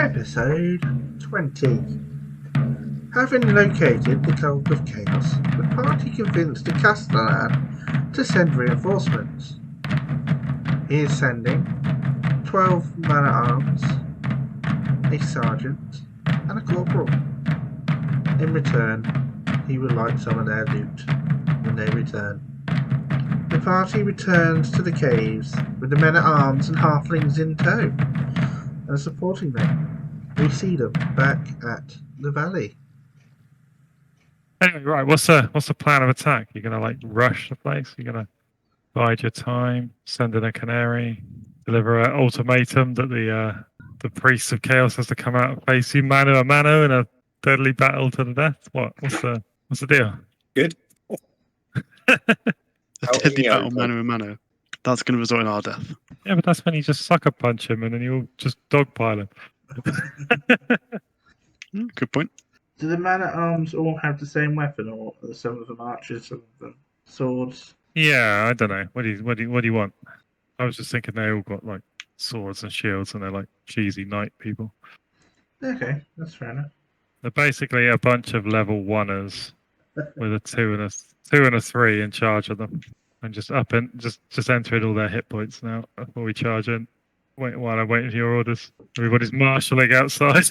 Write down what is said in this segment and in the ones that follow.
Episode 20. Having located the Cult of Chaos, the party convinced the Castallan to send reinforcements. He is sending 12 man-at-arms, a sergeant, and a corporal. In return, he would like some of their loot when they return. The party returns to the caves with the men-at-arms and halflings in tow and supporting them. We see them back at the valley. Anyway, right, what's the plan of attack? You're gonna rush the place? You're gonna bide your time, send in a canary, deliver an ultimatum that the priest of chaos has to come out and face you mano a mano in a deadly battle to the death? What's the deal? Good. A deadly battle mano a mano. That's going to result in our death. Yeah, but that's when you just sucker punch him and then you'll just dogpile him. Good point. Do the man-at-arms all have the same weapon, or are some of them archers, some of them swords? Yeah, I don't know. What do you want? I was just thinking they all got like swords and shields and they're like cheesy knight people. Okay, that's fair enough. They're basically a bunch of level 1ers with a 2 and a 3 in charge of them. And just entering all their hit points now before we charge in. While I'm waiting for your orders. Everybody's marshalling outside.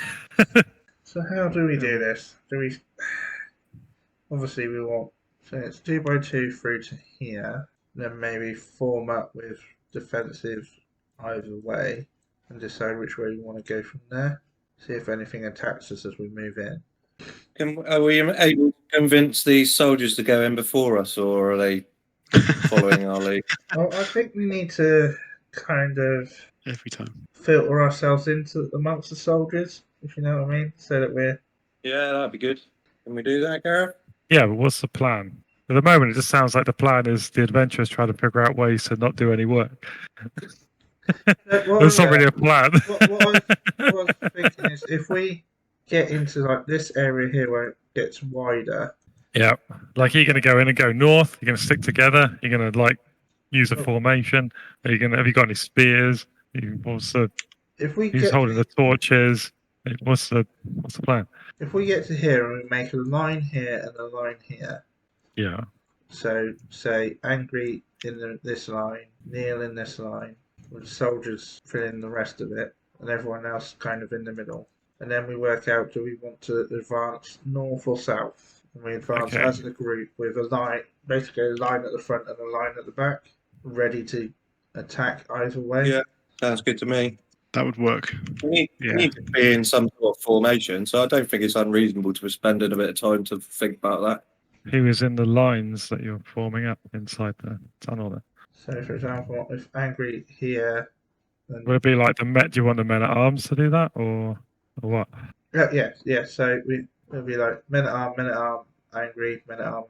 So how do we do this? Obviously we want, so it's 2 by 2 through to here, then maybe form up with defensive either way and decide which way we want to go from there. See if anything attacks us as we move in. Are we able to convince these soldiers to go in before us, or are they following our lead? Well, I think we need to kind of Every time. filter ourselves into amongst the soldiers, if you know what I mean, so that we're... Yeah, that'd be good. Can we do that, Gareth? Yeah, but what's the plan? At the moment, it just sounds like the plan is the adventurers trying to figure out ways to not do any work. There's not really a plan. What I was thinking is if we get into like this area here where it gets wider. Yeah, like you're going to go in and go north. You're going to stick together. You're going to use a formation. Have you got any spears? Who's holding the torches? What's the plan? If we get to here and we make a line here and a line here. Yeah. So say Angry in this line, Neil in this line, with soldiers fill in the rest of it, and everyone else kind of in the middle. And then we work out, do we want to advance north or south? And we advance as a group with a line, basically a line at the front and a line at the back, ready to attack either way. Yeah, sounds good to me. That would work. We need to be in some sort of formation, so I don't think it's unreasonable to be spending a bit of time to think about that. Who is in the lines that you're forming up inside the tunnel there? So, for example, if Angry here... Then... Would it be like do you want the men-at-arms to do that, or what? Yeah. So it'll be like men-at-arm, Angry, men-at-arm,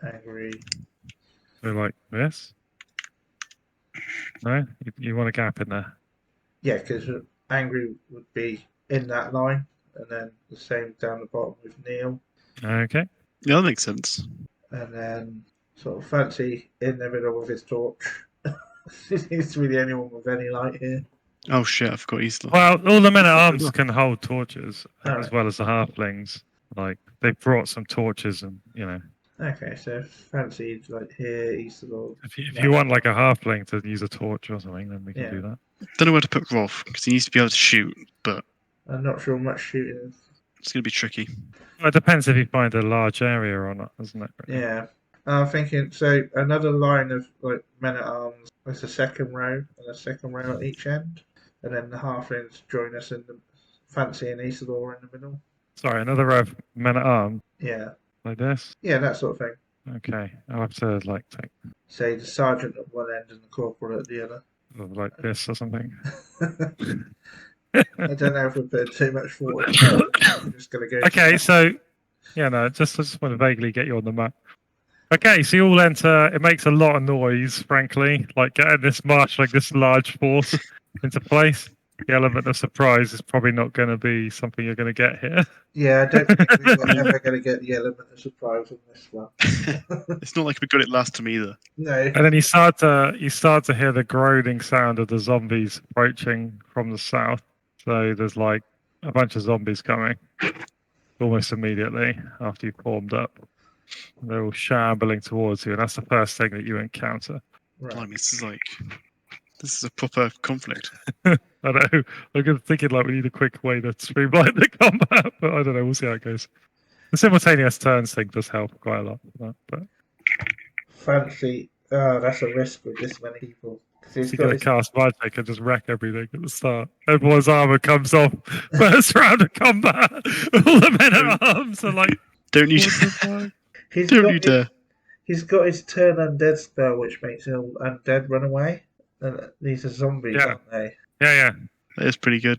Angry. So like this? No? You want a gap in there? Yeah, because Angry would be in that line, and then the same down the bottom with Neil. Okay. Yeah, that makes sense. And then sort of Fancy in the middle with his torch. He seems to be the only one with any light here. Oh shit, I forgot Easter. Well, all the men-at-arms can hold torches, as well as the halflings. Like, they've brought some torches and, Okay, so Fancy like here, Easter Lord. If you want like a halfling to use a torch or something, then we can do that. Don't know where to put Rolf, because he needs to be able to shoot, but... I'm not sure much shooting is. It's going to be tricky. Well, it depends if you find a large area or not, doesn't it? Really? Yeah. I'm thinking, so another line of like men-at-arms, there's a second row and a second row at each end, and then the halflings join us in the Fancy and Isidore in the middle. Sorry, another row of men-at-arms? Yeah. Like this? Yeah, that sort of thing. Okay, I'll have to take... Say the sergeant at one end and the corporal at the other. Like this or something. I don't know if we're putting too much forward. I'm just going to go... Okay, so... Yeah, no, I just want to vaguely get you on the map. Okay, so you all enter. It makes a lot of noise, frankly, like getting this this large force into place. The element of surprise is probably not going to be something you're going to get here. Yeah, I don't think we're ever going to get the element of surprise on this one. It's not like we got it last time either. No. And then you start to hear the groaning sound of the zombies approaching from the south. So there's like a bunch of zombies coming almost immediately after you formed up. They're all shambling towards you, and that's the first thing that you encounter. Right. Blimey, this is a proper conflict. I know. I'm thinking like we need a quick way to streamline the combat, but I don't know. We'll see how it goes. The simultaneous turns thing does help quite a lot. But Fancy. Oh, that's a risk with this many people. 'Cause he's you got got to his, cast magic and just wreck everything at the start. Everyone's armor comes off first round of combat. All the men at arms are like, Don't you what the fuck? he's don't got you his, dare. he's got his turn undead spell, which makes all undead run away. And these are zombies, Yeah. aren't they? Yeah, That is pretty good.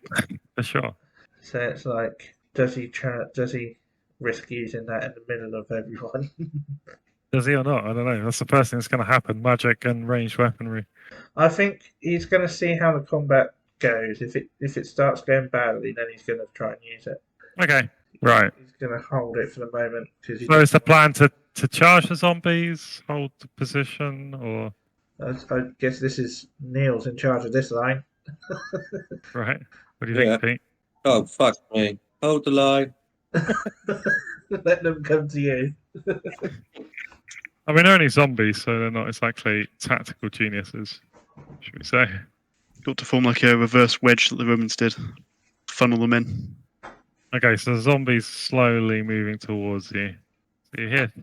for sure. So it's like, does he risk using that in the middle of everyone? Does he or not? I don't know. That's the first thing that's going to happen. Magic and ranged weaponry. I think he's going to see how the combat goes. If it starts going badly, then he's going to try and use it. Okay, right. He's going to hold it for the moment because So is the plan to charge the zombies, hold the position, or I guess this is Neil's in charge of this line. right? What do you think, Pete? Oh, fuck me. Hold the line. Let them come to you. I mean, they're only zombies, so they're not exactly tactical geniuses, should we say? Got to form like a reverse wedge that the Romans did. Funnel them in. Okay, so the zombies slowly moving towards you. So you hear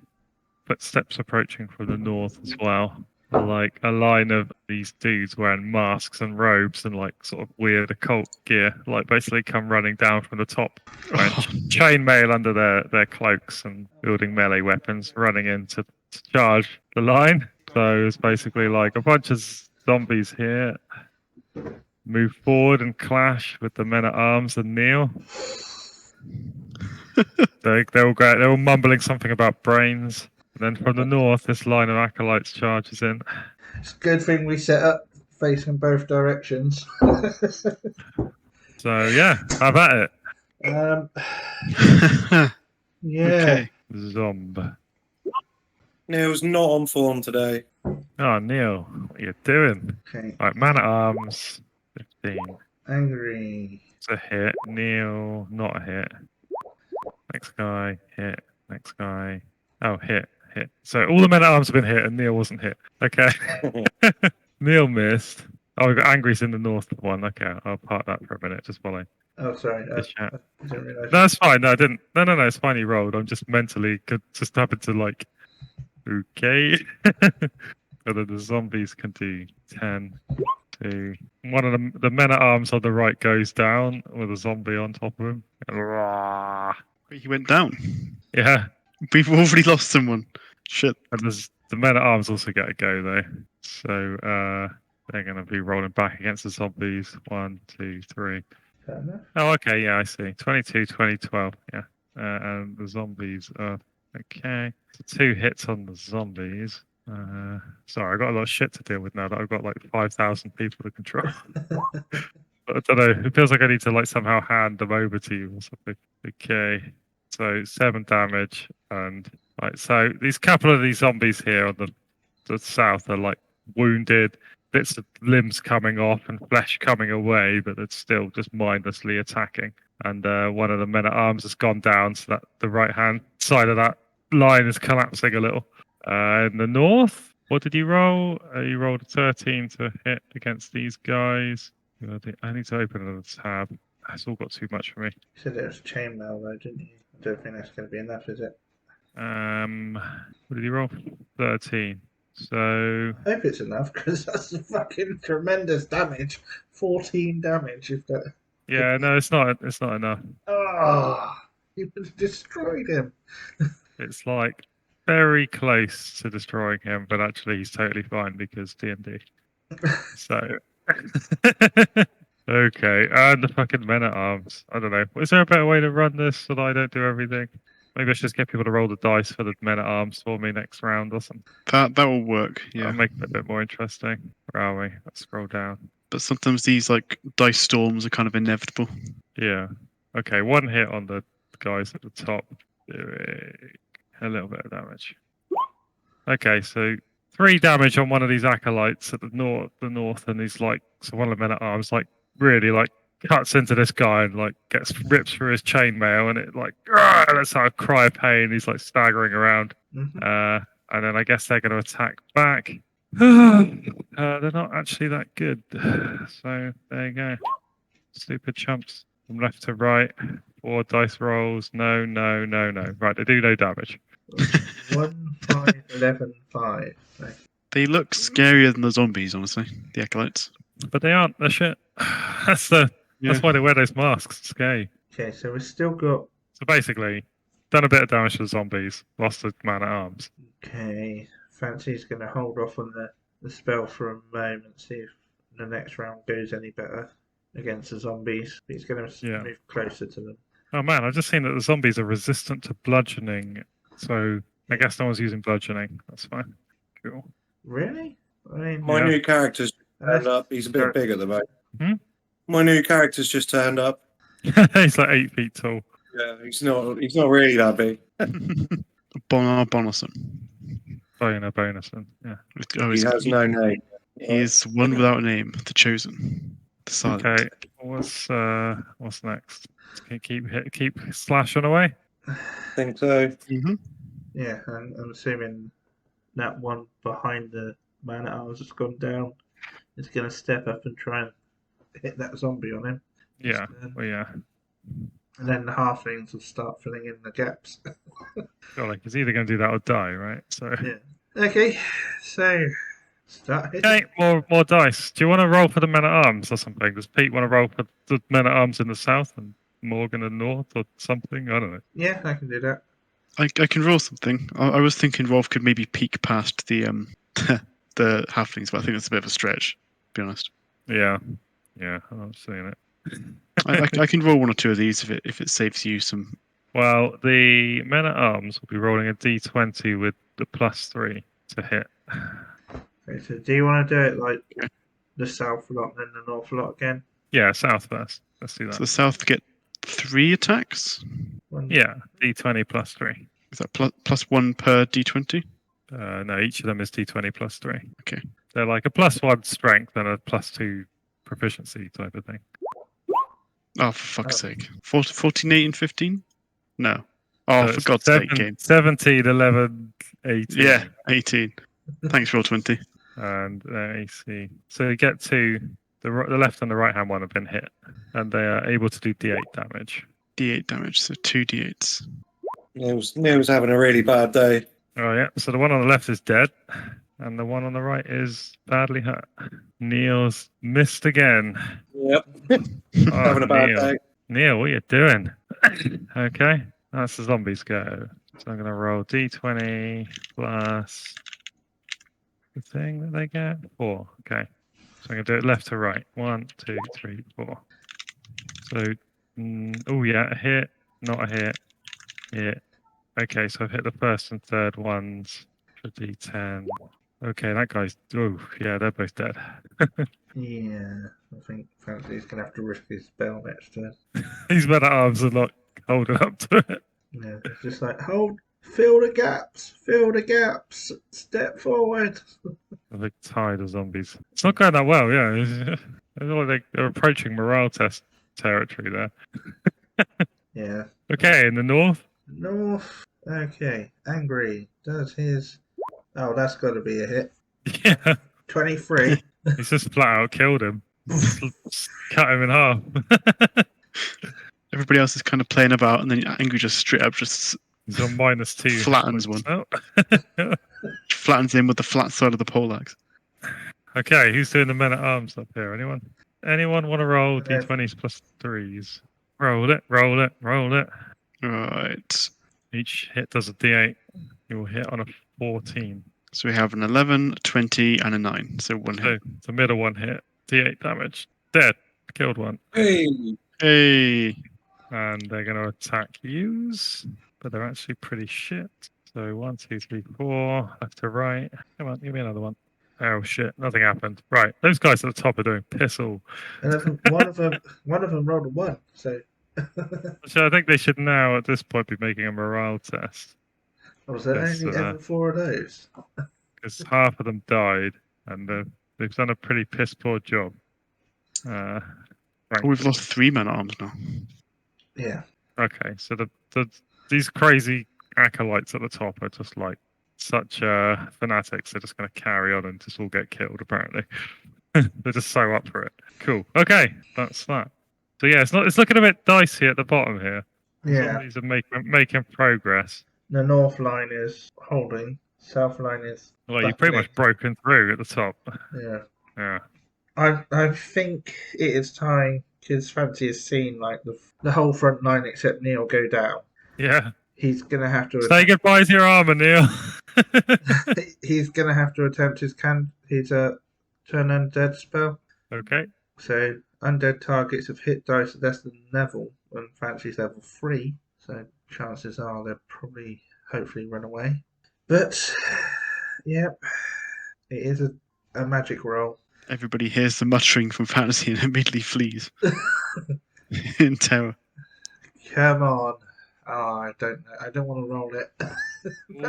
footsteps approaching from the north as well. Like a line of these dudes wearing masks and robes and like sort of weird occult gear, like basically come running down from the top, wearing chainmail under their cloaks and wielding melee weapons, running in to charge the line. So it's basically like a bunch of zombies here move forward and clash with the men at arms and Neil. They're all mumbling something about brains. And then from the north, this line of acolytes charges in. It's a good thing we set up facing both directions. So yeah, have at it. Yeah. Okay. Zomb. Neil's not on form today. Oh, Neil, what are you doing? Okay. Right, man at arms, 15. Angry. It's a hit. Neil, not a hit. Next guy, hit. Next guy. Oh, hit. So all the men at arms have been hit and Neil wasn't hit. Okay. Neil missed. Oh, we've got Angry's in the north one. Okay, I'll park that for a minute just while I Oh, sorry. I just chat. didn't realise. No, it's fine. No, I didn't. No, it's fine. He rolled. I'm just mentally just happened to like, okay. And then the zombies can do 10, 2. One of the men at arms on the right goes down with a zombie on top of him. He went down. Yeah. We've already lost someone. Shit. And the men at arms also get a go though. So they're going to be rolling back against the zombies. 1, 2, 3. Fair enough. Oh, okay. Yeah, I see. 22, 20, 12. Yeah. And the zombies are okay. So 2 hits on the zombies. Sorry, I've got a lot of shit to deal with now that I've got like 5,000 people to control. But I don't know. It feels like I need to like somehow hand them over to you or something. Okay. So 7 damage, and like so these couple of these zombies here on the south are like wounded, bits of limbs coming off and flesh coming away, but it's still just mindlessly attacking. And one of the men at arms has gone down, so that the right hand side of that line is collapsing a little. In the north, what did you roll? You rolled a 13 to hit against these guys. I need to open another tab. It's all got too much for me. You said it was chainmail though, didn't you? I don't think that's going to be enough, is it? What did you roll? 13. So I hope it's enough because that's fucking tremendous damage. 14 damage. If that. yeah, no, it's not. It's not enough. Oh, you would have destroyed him. It's like very close to destroying him, but actually he's totally fine because D&D. So okay, and the fucking men at arms. I don't know. Is there a better way to run this so that I don't do everything? Maybe I should just get people to roll the dice for the men at arms for me next round or something. That will work, yeah. I'll make it a bit more interesting. Where are we? Let's scroll down. But sometimes these like dice storms are kind of inevitable. Yeah. Okay, 1 hit on the guys at the top. Doing a little bit of damage. Okay, so 3 damage on one of these acolytes at the north, and he's like, so one of the men at arms like really like cuts into this guy and like rips through his chainmail, and it like that's how I cry of pain. He's like staggering around, Mhm. and then I guess they're going to attack back. They're not actually that good, so there you go. Stupid chumps from left to right. 4 dice rolls. No. Right, they do no damage. 1, 5, 11, 5. Okay. They look scarier than the zombies, honestly. The acolytes. But they aren't. They're shit. That's why they wear those masks. It's scary. Okay, so we've still got. So basically, done a bit of damage to the zombies. Lost a man at arms. Okay, Fancy's going to hold off on the spell for a moment, see if the next round goes any better against the zombies. He's going to Yeah. move closer to them. Oh man, I've just seen that the zombies are resistant to bludgeoning. So I guess no one's using bludgeoning. That's fine. Cool. Really? I mean, My Yeah. new character's turned up. He's a bit bigger than me. My new character's just turned up. He's like 8 feet tall. Yeah, he's not really that big. Bonison. Bonus. And yeah. Oh, He has no name. He is one without a name, the chosen, the silent. Okay. What's next? Keep slashing away. I think so. Mm-hmm. yeah, and I'm assuming that one behind the man at arms has gone down. Is going to step up and try and hit that zombie on him. Yeah. Well, yeah. And then the halflings will start filling in the gaps. Like he's either going to do that or die, right? So. Yeah. Okay, so start hitting. Okay, more dice. Do you want to roll for the men at arms or something? Does Pete want to roll for the men at arms in the south and Morgan in the north or something? I don't know. Yeah, I can do that. I can roll something. I was thinking Rolf could maybe peek past the the halflings, but I think that's a bit of a stretch, to be honest. Yeah, I'm seeing it. I can roll 1 or 2 of these if it saves you some. Well, the men at arms will be rolling a d20 with the +3 to hit. Okay, so do you want to do it like the south lot and then the north lot again? Yeah, south first. Let's do that. So the south get 3 attacks. Yeah, d20 +3. Is that plus 1 per d20? No, each of them is d20 +3. Okay. They're like a +1 strength and a +2 proficiency type of thing. Oh, for fuck's sake. 14, 8, and 15? No. Oh, So for it's God's sake, game. 17, 11, 18. Yeah, 18. Thanks, Roll20. And AC. So you get to the left and the right hand one have been hit, and they are able to do D8 damage. D8 damage, so 2 D8s. Neil's having a really bad day. Oh yeah. So the one on the left is dead, and the one on the right is badly hurt. Neil's missed again. Yep. Oh, Having a bad Neil. day. Neil, what are you doing? Okay, that's the zombies go. So I'm gonna roll D20 plus the thing that they get 4. Okay. So I'm gonna do it left to right. 1, 2, 3, 4. So, oh yeah, a hit, not a hit, hit. Okay, so I've hit the first and third ones for D10. Okay, that guy's. Oh yeah, they're both dead. Yeah, I think Fancy's going to have to risk his spell next turn. These men at arms are not holding up to it. Yeah, it's just like, fill the gaps, step forward. A big tide of zombies. It's not going that well, yeah. It's like they're approaching morale test territory there. Yeah. Okay, in the north. North. Okay, angry. Does his. Oh, that's got to be a hit. Yeah, 23. he's just flat out killed him. Cut him in half. Everybody else is kind of playing about, and then Angry just straight up just He's on -2. flattens one. Oh. Flattens him with the flat side of the poleaxe. Okay, who's doing the men at arms up here? Anyone? Anyone want to roll d20s plus 3s? Roll it. Right. Each hit does a d8. You will hit on a 14. So we have an 11, 20, and a 9. So 1 So hit. the middle one hit. D8 damage. Dead. Killed one. Hey. Hey. And they're going to attack yous, but they're actually pretty shit. So 1, 2, 3, 4, left to right. Come on, give me another one. Oh shit, nothing happened. Right, those guys at the top are doing piss all. And one of them rolled a 1, so. So I think they should now, at this point, be making a morale test. Was there Yes, only ever 4 of those? Because half of them died, and they've done a pretty piss poor job. Right. Oh, we've lost 3 men at arms now. Yeah. Okay, so these crazy acolytes at the top are just like such fanatics. They're just going to carry on and just all get killed. Apparently, they're just so up for it. Cool. Okay, that's that. So yeah, it's looking a bit dicey at the bottom here. Yeah. Zombies are making progress. The north line is holding. South line is. Well, you've pretty much broken through at the top. Yeah. Yeah. I think it is time because Fancy has seen like the whole front line except Neil go down. Yeah. He's gonna have to. Say goodbye to your armor, Neil. He's gonna have to attempt his turn undead spell. Okay. So undead targets have hit dice less than level when Fancy's level 3. So chances are they'll probably hopefully run away. But yep, it is a magic roll. Everybody hears the muttering from Fantasy and immediately flees in terror. Come on. Oh, I don't know. I don't want to roll it.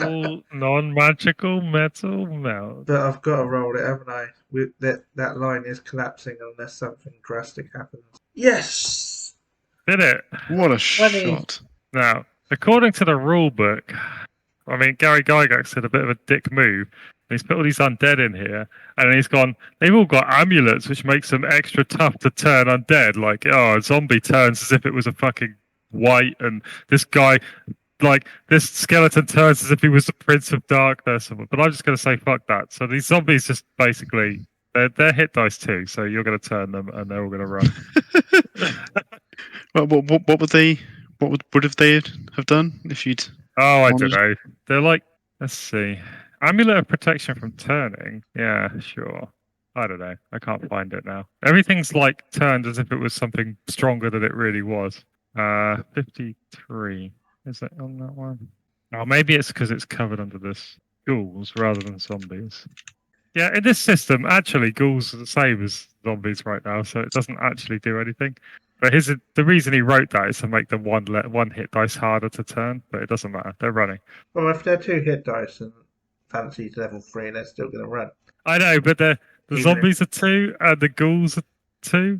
All non-magical metal melt. But I've got to roll it, haven't I? That line is collapsing unless something drastic happens. Yes! Did it? What a 20. shot. Now, according to the rule book, I mean, Gary Gygax did a bit of a dick move. He's put all these undead in here, and then he's gone, they've all got amulets, which makes them extra tough to turn undead. Like, oh, a zombie turns as if it was a fucking white, and this guy, like, this skeleton turns as if he was the Prince of Darkness. But I'm just going to say, fuck that. So these zombies just basically, they're hit dice too, so you're going to turn them, and they're all going to run. What would they? What if they have done if you'd? Oh, I don't know. They're like, let's see. Amulet of protection from turning. Yeah, sure. I don't know. I can't find it now. Everything's like turned as if it was something stronger than it really was. 53. Is it on that one? Oh, maybe it's because it's covered under this ghouls rather than zombies. Yeah, in this system, actually, ghouls are the same as zombies right now, so it doesn't actually do anything. But the reason he wrote that is to make them one hit dice harder to turn, but it doesn't matter. They're running. Well, if they're 2 hit dice and Fancy's level 3, they're still going to run. I know, but the zombies are 2 and the ghouls are 2.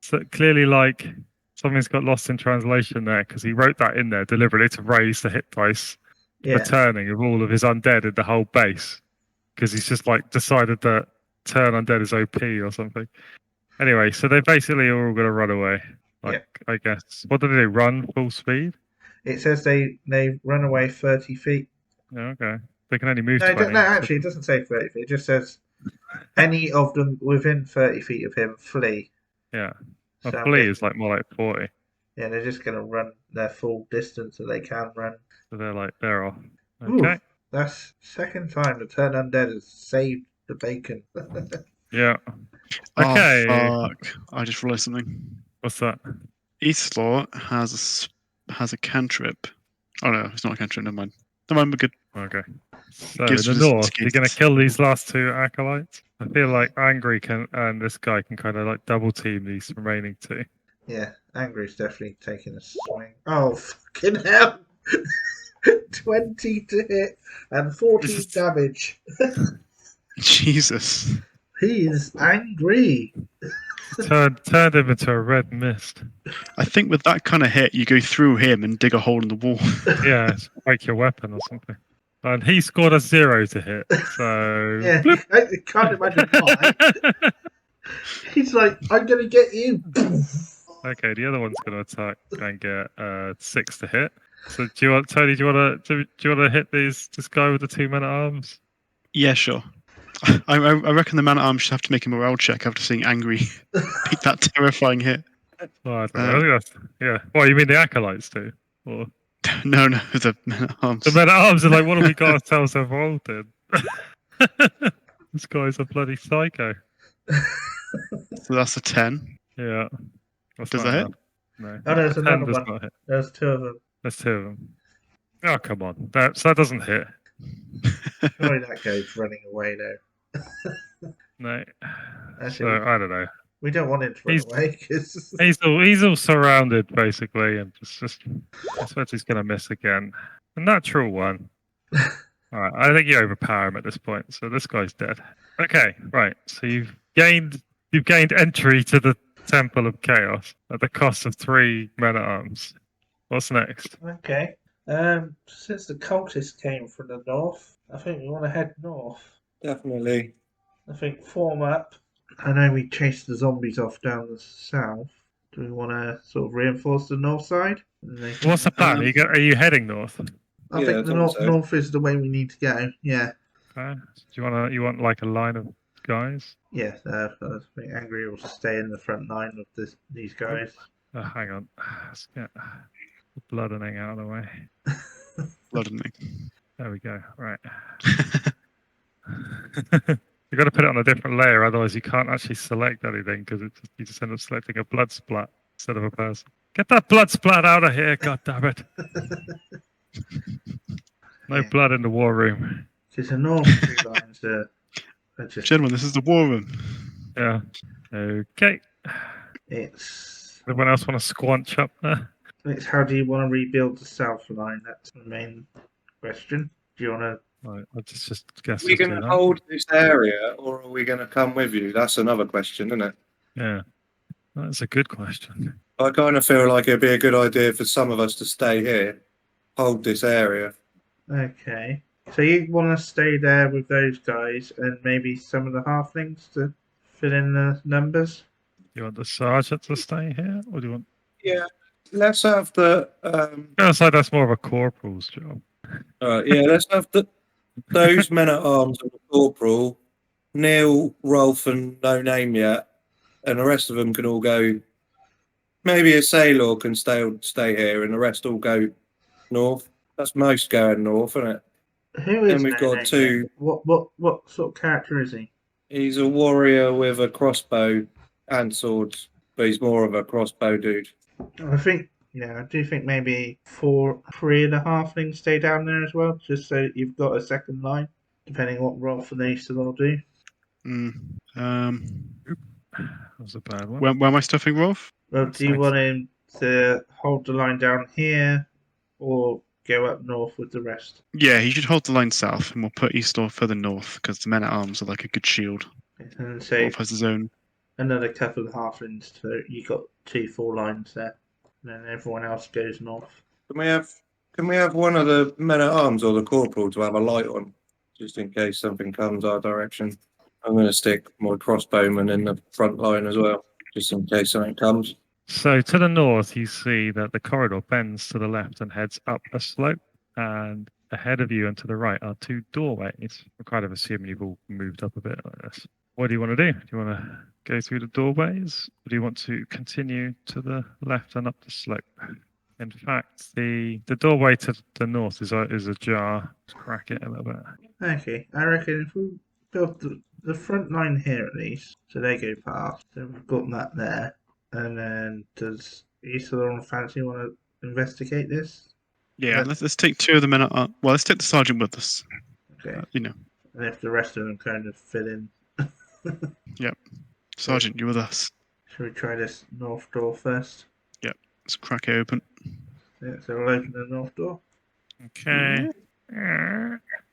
So clearly, like, something's got lost in translation there because he wrote that in there deliberately to raise the hit dice for turning of all of his undead in the whole base. Because he's just like decided that turn undead is OP or something. Anyway, so they basically are all going to run away. I guess. What do they do? Run full speed? It says they run away 30 feet. Yeah, okay. They can only move No, 20. no, actually, it doesn't say 30 feet. It just says any of them within 30 feet of him flee. Yeah. A So flee is like more like 40. Yeah, they're just going to run their full distance that they can run. So they're off. Okay. Ooh, that's second time the turn undead has saved the bacon. Yeah. Okay. Oh, fuck. I just realised something. What's that? Eastlaw has a cantrip. Oh no, it's not a cantrip. Never mind. Never mind. We're good. Okay. So in Gives the resistance north, you're going to against- kill these last 2 acolytes. I feel like Angry and this guy can kind of like double team these remaining 2. Yeah, Angry's definitely taking a swing. Oh, fucking hell! 20 to hit and 14 damage. Jesus. He is angry. Turned him into a red mist. I think with that kind of hit, you go through him and dig a hole in the wall. Yeah, break your weapon or something. And he scored a 0 to hit. So Yeah, I can't imagine why. He's like, I'm going to get you. okay, the other one's going to attack and get 6 to hit. So do you want Tony? Do you want to hit this guy with the 2 men at arms? Yeah, sure. I reckon the man at arms should have to make a morale check after seeing Angry make that terrifying hit. Oh, I don't know. I think that's, yeah. Well, you mean the acolytes too? Or No, the man at arms. the men at arms are like, what have we got ourselves involved in? This guy's a bloody psycho. So that's a 10. Yeah. That's Does not that hit? enough. No. Oh, there's 10 another does one. not hit. There's 2 of them. There's 2 of them. Oh, come on. That doesn't hit. Surely that goes running away now. No. Actually, So, I don't know. we don't want him to run away. Cause... He's all surrounded, basically, and just I suppose he's going to miss again. A natural one. All right, I think you overpower him at this point, so this guy's dead. Okay, right. So you've gained entry to the Temple of Chaos at the cost of 3 men-at-arms. What's next? Okay. Since the cultists came from the north, I think we want to head north. Definitely. I think form up. I know we chased the zombies off down the south. Do we want to sort of reinforce the north side? What's the plan? Are you heading north? I Yeah, think I the thought so. north is the way we need to go. Yeah. Do you want like a line of guys? Yeah. I think Angry will stay in the front line of these guys. Hang on. Let's get the bloodening out of the way. Blooding. There we go. Right. You got to put it on a different layer, otherwise you can't actually select anything because you just end up selecting a blood splat instead of a person. Get that blood splat out of here! God damn it! No Yeah. blood in the war room. Because the north two lines are just. Gentlemen, this is the war room. Yeah. Okay. It's Anyone else want to squanch up there? how do you want to rebuild the south line? That's the main question. Do you want to? Right, I just guess. Are we just going do to that. hold this area, or are we going to come with you? That's another question, isn't it? Yeah. That's a good question. I kind of feel like it'd be a good idea for some of us to stay here, hold this area. Okay. So you want to stay there with those guys and maybe some of the halflings to fill in the numbers? You want the sergeant to stay here, or do you want? Yeah, let's have the. It's like that's more of a corporal's job. Yeah, let's have those men at arms and the corporal, Neil, Rolf, and no name yet, and the rest of them can all go. Maybe a sailor can stay here, and the rest all go north. That's most going north, isn't it? Who is Then we've No got Name two. then? What sort of character is he? He's a warrior with a crossbow and swords, but he's more of a crossbow dude. I do think maybe 3 of the halflings stay down there as well, just so you've got a second line, depending on what Rolf and Ace will do. That was a bad one. Where am I stuffing Rolf? Well, That's do you nice. want him to hold the line down here or go up north with the rest? Yeah, he should hold the line south, and we'll put east or further north because the men at arms are like a good shield. And say Rolf has his own. another couple of halflings, so you got 2 lines there. And then everyone else goes north. Can we have one of the men at arms or the corporal to have a light on, just in case something comes our direction? I'm going to stick my crossbowman in the front line as well, just in case something comes. So to the north, you see that the corridor bends to the left and heads up a slope, and ahead of you and to the right are 2 doorways. I'm kind of assuming you've all moved up a bit like this. What do you want to do? Do you want to go through the doorways, or do you want to continue to the left and up the slope? In fact, the doorway to the north is ajar. Let's crack it a little bit. Okay, I reckon if we build the front line here at least, so they go past, so we've got that there. And then does Isidore and Fancy want to investigate this? Yeah, Let's- let's take 2 of the men at arms. Well, let's take the sergeant with us. Okay. You know, And if the rest of them kind of fit in. sergeant, you're with us. Should we try this north door first? Let's crack it open. Yeah, so we'll open the north door. Okay.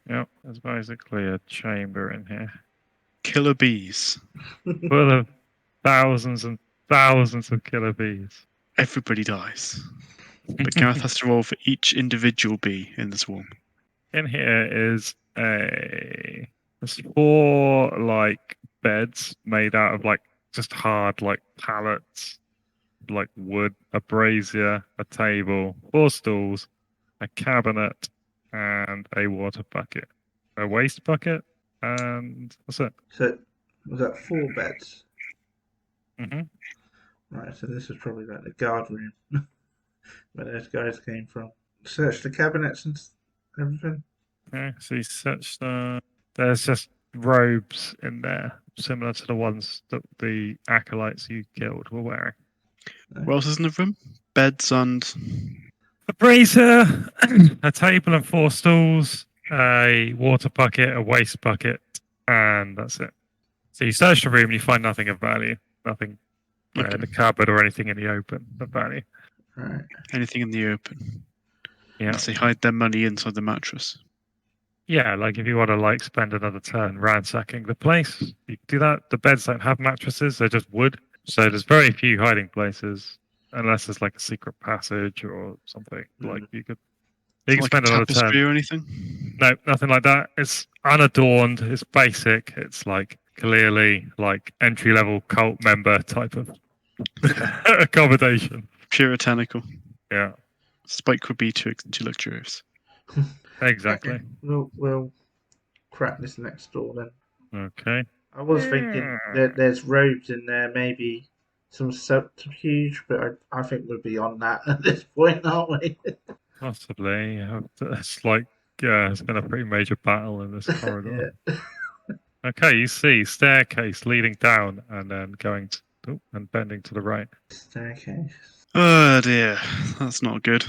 Yep, there's basically a chamber in here Killer bees. full of thousands and thousands of killer bees. Everybody dies. But Gareth has to roll for each individual bee in the swarm. In here is there's 4 like beds made out of like just hard like pallets, like wood, a brazier, a table, 4 stools, a cabinet, and a water bucket, a waste bucket, and that's it. So, was that 4 beds? hmm Right, so this is probably like the guard room where those guys came from. Search the cabinets and everything. Okay, so you search there's just robes in there, similar to the ones that the acolytes you killed were wearing. What else is in the room? Beds and A brazier, a table and 4 stools, a water bucket, a waste bucket, and that's it. So you search the room and you find nothing of value, nothing in the cupboard or anything in the open of value. Right. anything in the open. Yeah, Unless they hide their money inside the mattress. yeah. Like if you want to like spend another turn ransacking the place, you can do that. The beds don't have mattresses; they're just wood. So there's very few hiding places, unless there's like a secret passage or something. Like you could Like a spend another tapestry turn. or anything? No, nothing like that. It's unadorned. It's basic. It's like clearly like entry level cult member type of accommodation. Puritanical. Yeah, Spike would be too luxurious. exactly. Okay, we'll crack this next door then. Okay. I was thinking that there's robes in there, maybe some subterfuge, but I think we're beyond that at this point, aren't we? Possibly. It's like, yeah, it's been a pretty major battle in this corridor. Yeah. Okay, you see staircase leading down and then going and bending to the right. Staircase. Oh dear, that's not good.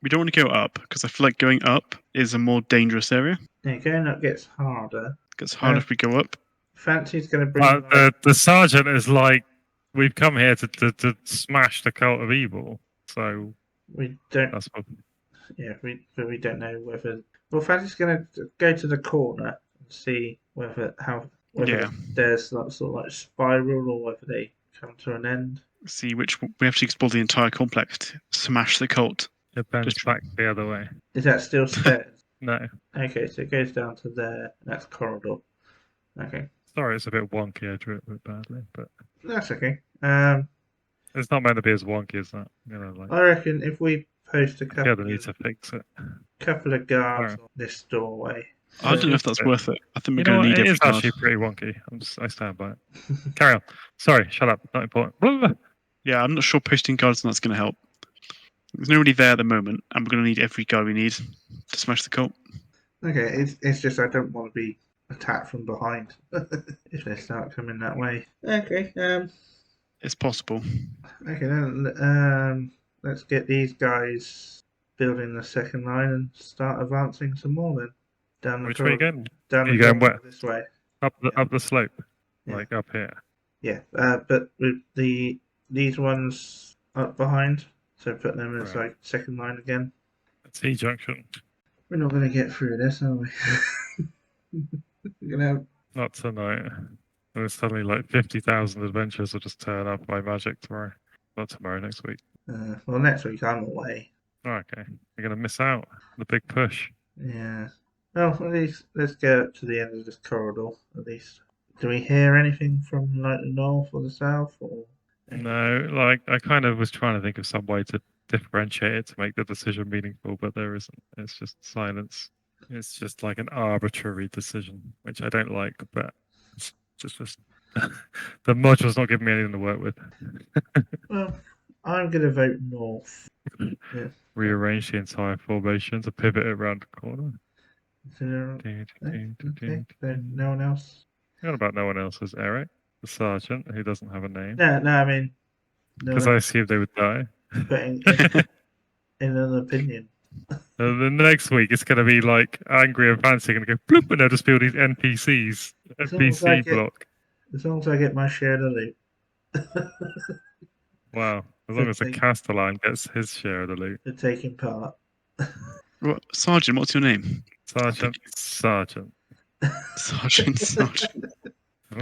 We don't want to go up because I feel like going up is a more dangerous area. Yeah, going up gets harder. It gets harder if we go up. Fancy's going to bring The sergeant is like, we've come here to smash the cult of evil. So we don't. that's what. Yeah, but we don't know whether. Well, Fancy's going to go to the corner and see whether Yeah. there's sort of like spiral or whether they come to an end. See which we have to explore the entire complex to smash the cult. It bends back the other way. Is that still stairs? No. Okay, so it goes down to there. That's corridor. Okay, Sorry, it's a bit wonky. I drew it a bit badly, but that's okay. it's not meant to be as wonky as that. You know, like I reckon if we post a yeah, couple, they need to fix it. couple of guards Alright. on this doorway. I don't know if that's worth it. I think we're You know going what? to need It every is guard. actually pretty wonky. I stand by it. Carry on. Sorry, shut up. Not important. Blah, blah, blah. Yeah, I'm not sure posting guards on that's going to help. There's nobody there at the moment, and we're going to need every guard we need to smash the cult. Okay, it's just I don't want to be attacked from behind if they start coming that way. Okay, It's possible. okay then. Let's get these guys building the second line and start advancing some more then. Down the Which way again? Down You the going corridor where? this way. Up the slope, Yeah. like up here. Yeah, but with these ones up behind, so put them as Right. like second line again. T junction. We're not going to get through this, are we? We're gonna have, Not tonight. And it's suddenly like 50,000 adventures will just turn up by magic tomorrow. Not tomorrow, next week. well, next week I'm away. Oh, okay. You're gonna miss out the big push. Yeah. Well, at least let's get up to the end of this corridor. At least, do we hear anything from like the north or the south? Or No, like I kind of was trying to think of some way to differentiate it to make the decision meaningful, but there isn't. It's just silence. It's just like an arbitrary decision, which I don't like, but it's just the module's not giving me anything to work with. Well, I'm going to vote north. Yeah. Rearrange the entire formation to pivot it around the corner. So, okay. So no one else. What about no one else? Is Eric, the sergeant, who doesn't have a name? No, I mean, no Because one I assumed they would die. putting in an opinion. And the next week, it's going to be like angry and fancy, going to go bloop, and they'll just build these NPCs, As long as I NPC get- block. As long as I get my share of the loot. Wow, as long as the Okay. Castallan gets his share of the loot. For taking part. What, Sergeant, what's your name? Sergeant. Sergeant. Oh,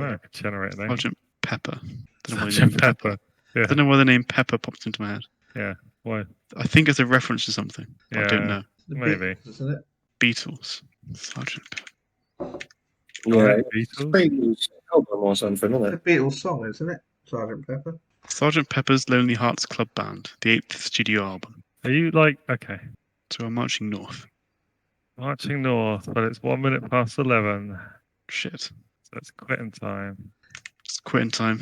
I could generate a name. Sergeant Pepper. Don't know why the Sergeant name Pepper. Yeah. don't know why the name Pepper popped into my head. Why? I think it's a reference to something. I don't Yeah. know. The Maybe. Beatles, isn't it? Beatles. Sergeant Pepper. Yeah, Alright, it's Beatles. Beatles album or something, isn't The it? Beatles song, isn't it? Sergeant Pepper. Sergeant Pepper's Lonely Hearts Club Band, the 8th studio album. Are you like, okay, So we're marching north. marching north, but it's 1 minute past 11, Shit. so it's quitting time. It's quitting time.